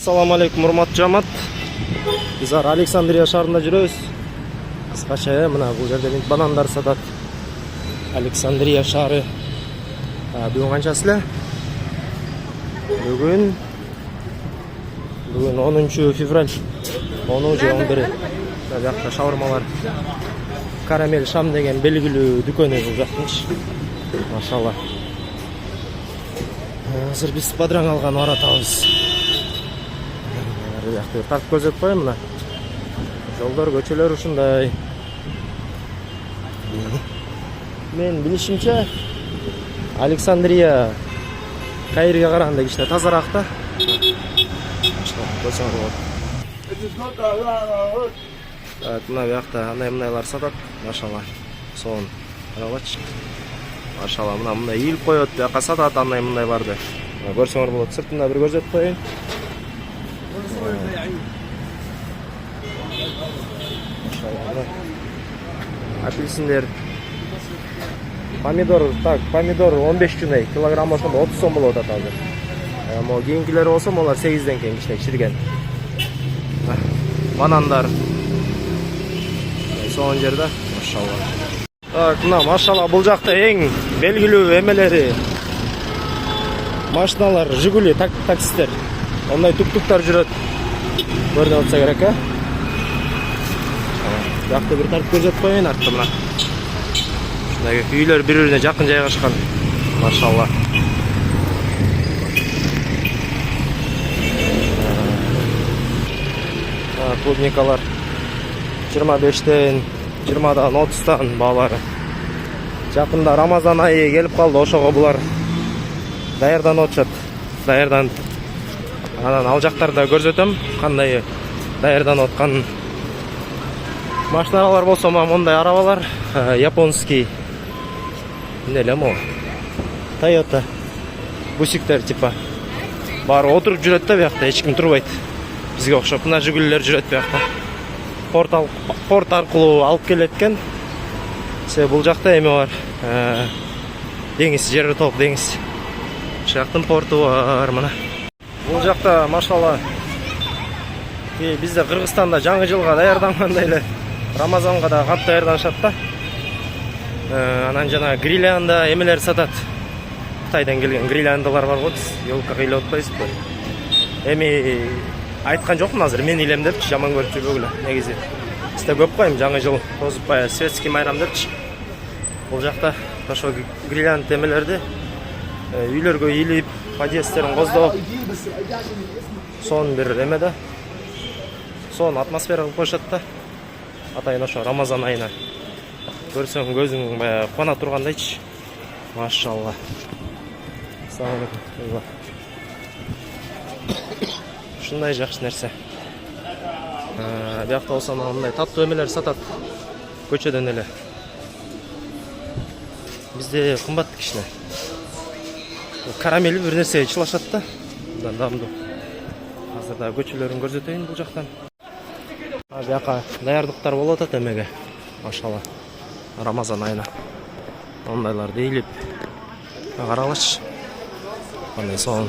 Assalamu alaikum урматтуу жамаат. Биз Александрия шаарында жүрөбүз. Кыскача мына бул жерде банандар сатат. Александрия шаары. Бүгүн канчасы эле? Бүгүн 10 февраль. 10 же 11. Мына жакта шаурмалар. Карамель Шам деген белгилүү дүкөнү бул жактынчы. Машалла. Азыр биз падраң алган баратабыз. Тартып көрсөтүп коеюн мына. Жолдор, көчөлөр ушундай. Мен билишимче Александрия Каирге караганда кичине тазараак да. Көрсөңөр болот. Мына бuyakta андай-мындайлар сатат. Машалла. Сон. Карабачы. Машалла, мына ийилип коет, бuyakka сатат андай-мындайларды. Көрсөңөр болот. Сыртында бир көрсөтүп коеюн. Апельсиндер. Помидор, так, помидор 15 жунай, килограмм ошондо 30 сом болот азыр. Могу кийинкилери болсо, алар 8ден кийин кичине кичирген. Банандар. Son жерде, машалла. Так, мына машалла бул жакта эң белгилүү эмелери. Машиналар, Жигули, таксистер. Ондай тук-туктар жүрөт. Көрүнүп атса керек, а? Жакта бир тартып көрсөтүп коеюн артта мына. Ушундай үйлөр бири-бирине жакын жайгашкан. Машалла. Клубникалар 25тен, 20дан, 30тан баалары. Жакында Рамазан айы келип калды, ошого булар даярданып атышат. Даярданып. Анан ал жактарда көрсөтөм, кандай даярданып атканын. Машиналар болсо мондай арабалар, японский. Эмне могу? Toyota бусиктер типа. Баары отуруп жүрөт да бuyakta, эч ким турбайт. Бизге окшоп, мына Жигулилер жүрөт бuyakta. Порт аркылуу алып келет экен. Бул жакта эме бар. Деңиз, жери толук деңиз. Жактын порту бар мына. Бул жакта машалла бизде Кыргызстанда жаңы жылга даярдангандай эле Рамазанга да кат даярданышат да. Анан жана грилянда эмелер сатат. Кытайдан келген гриляндалар бар го, биз елка кыйлап атпайбызбы? Эми айткан жокмун азыр, мен илем депчи, жаман көрүп жүрбөгүлө. Негизи бизде көп коем жаңы жыл тозуп баягы светский майрам депчи. Бул жакта ошо грилянт эмелерди үйлөргө ийилип, подъездтерин коздоп, сон бир эме да. Сон атмосфера кылып коюшат да. Атайын ошо Рамазан айына. Көрсөң көзүң баягы куана тургандайчы. Машалла. Ассаламу алейкум. Ушундай жакшы нерсе. Бuyakta болсо мындай таттуу эмелер сатат. Көчөдөн эле. Бизде кымбат кичине. Карамели бир нерсе чылашат да. Мындан дамдуу. Азыр да көчөлөрүн көрсөтөйүн бул жактан. Бuyakka даярдыктар болуп атат эмеге. Машалла. Рамазан айына. Ондайлар дейилип. Карагылачы. Кандай сон.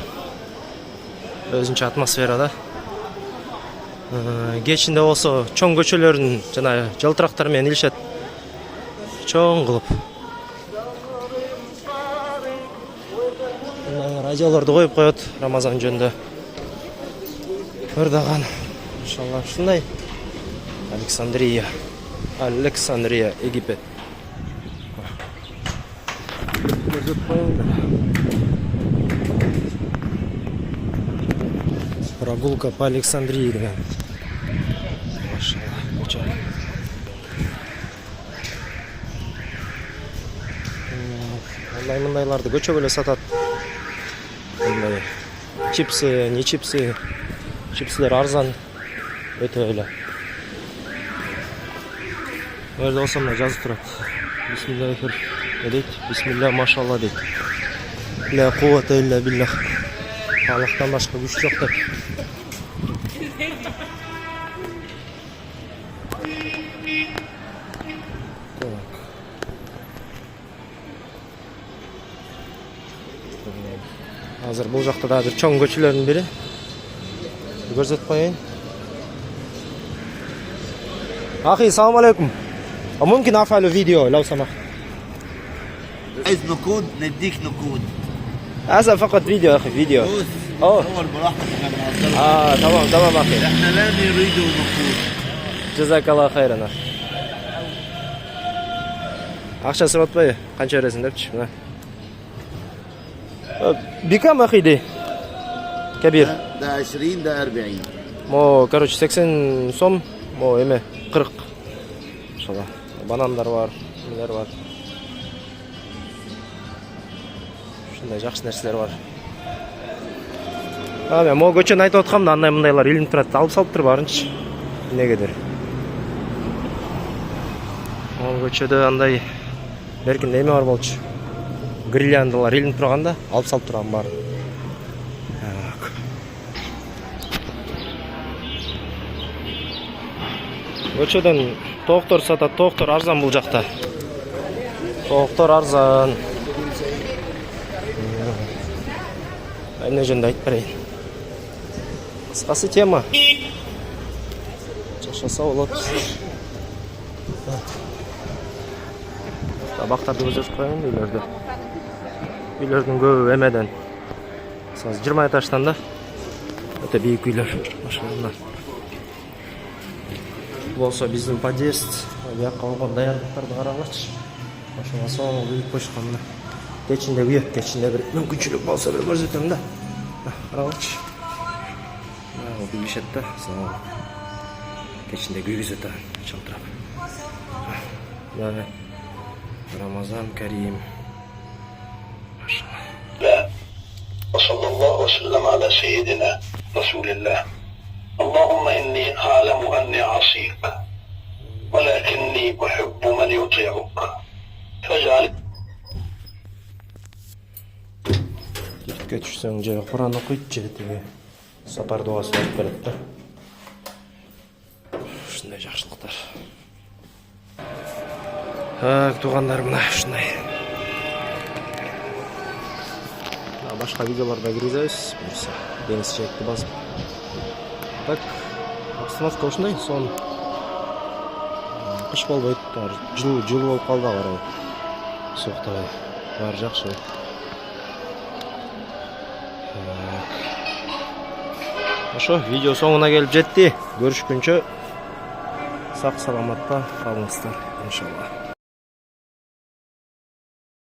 Өзүнчө атмосфера да. Кечинде болсо чоң көчөлөрүн жана жылтырактар менен илишет. Чоң кылып. Радиолорду коюп коет Рамазан жөнүндө. Ырдаган. Иншалла ушундай. Александрия, Египет. Прогулка по Александрии деген. Машалла, көчө. Мындайларды көчөгө эле сатат. Мындай чипсы, не чипсы. Чипсилер арзан. Өтө эле. Өрдө болсо мына жазып турат. Бисмилля дейт. Бисмилля машалла дейт. Ла куввата илля биллах. Аллахтан башка күч жок деп. Азыр бул жакта да бир чоң көчөлөрдүн бири. Көрсетіп қояйын. Ахи, салам алейкум. ممكن أفعل فيديو لو سمحت. عايز نقود نديك نقود. هذا فقط فيديو يا أخي فيديو. صور براحتك احنا بنهزر. تمام أخي. احنا لا نريد نقود. جزاك الله خيرا. Ақша сұратпай, қанша бересің депші, мына. Бикам أخي دي كبير. ده 20 ده 40. Мо, короче, 80 сом, мо эме 40. Шала. Банандар бар, нелер бар. Шундай жақсы нәрселер бар. Мен мо көчені айтып отқам да андай мындайлар илініп тұрады. Алып салып тұр барыншы. Негедер. Мо көчеде андай беркін эме бар болчу. Грильяндылар илініп тұрғанда алып салып тұрған бар. Көчеден тоқтор сатат, тоқтор арзан бұл жақта. Тоқтор арзан. Айна жөнді айтып берейін. Қысқасы тема. Шашаса болады. Табақтарды өзіріп қойын үйлерді. Үйлердің көбі әмеден. 20 этаждан да. Өте бейік үйлер. Машалла. Болса біздің подъезд. Яққа оған даярлықтарды қарағыларшы. Машалла соңғы үйіп қойшыққанына. Кечінде үйет, кечінде бір мүмкіншілік болса бір көрсетемін да. Қарағыларшы. Ол бейшетті. Кечінде күйгізеті шалтырап. Рамазан Карим. لا وصلى الله وسلم على سيدنا رسول الله. اللهم إني أعلم أني عصيك ولكني أحب من يطيعك فاجعل. Кешке түссең же Құран оқиды же теге сапар дуасы айтып береді да. Шындай жақсылықтар. Туғандар мына шындай. Башқа видеоларда кіргіземіз. Деңіз жиекті басып. Так, обстановка ушундай, сон кыш болбойт, жылуу болуп калды карай. Суктабай, баары жакшы. Ошо, видео соңуна келип жетти. Көрүшкүнчө сак саламатта калыңыздар, иншалла.